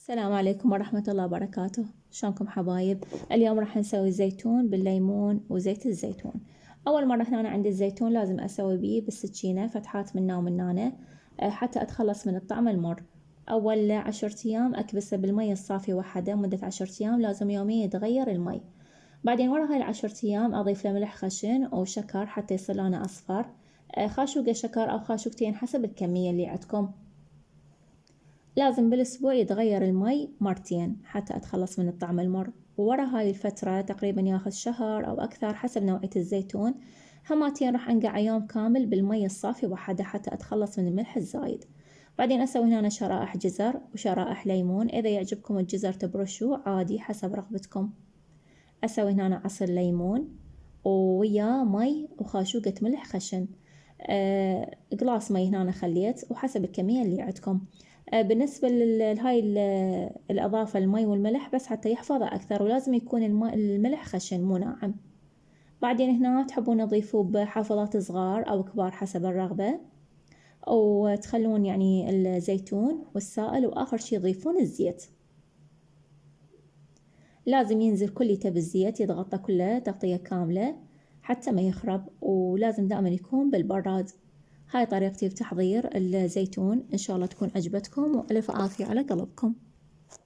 السلام عليكم ورحمة الله وبركاته. شلونكم حبايب؟ اليوم راح نسوي الزيتون بالليمون وزيت الزيتون. أول مرة هنا عندي الزيتون لازم أسوي بيه بالسكينة فتحات منا ومنانة حتى أتخلص من الطعم المر. أول 10 أيام أكبسه بالمي الصافي وحده مدة 10 أيام، لازم يوميا يتغير المي. بعدين ورا هاي ال10 أيام أضيف له ملح خشن وشكر حتى يصير لونه أصفر، خاشوقة شكر أو خاشوقتين حسب الكمية اللي عندكم. لازم بالأسبوع يتغير المي مرتين حتى أتخلص من الطعم المر. وورا هاي الفترة تقريبا ياخذ شهر أو أكثر حسب نوعية الزيتون، هماتين راح أنقع يوم كامل بالمي الصافي وحده حتى أتخلص من الملح الزايد. بعدين أسوي هنا شرائح جزر وشرائح ليمون، إذا يعجبكم الجزر تبرشوه عادي حسب رغبتكم. أسوي هنا عصير ليمون وياه مي وخاشوقة ملح خشن، قلاص مي هنا خليت وحسب الكمية اللي عندكم. بالنسبة لهاي الإضافة المي والملح بس حتى يحفظ أكثر، ولازم يكون الملح خشن مو ناعم. بعدين هنا تحبون تضيفوا بحافظات صغار أو كبار حسب الرغبة، وتخلون يعني الزيتون والسائل، وآخر شي تضيفون الزيت. لازم ينزل كليته بالزيت، يتغطى كله تغطية كاملة حتى ما يخرب، ولازم دائما يكون بالبراد. هاي طريقتي بتحضير الزيتون، إن شاء الله تكون عجبتكم وألف عافية على قلبكم.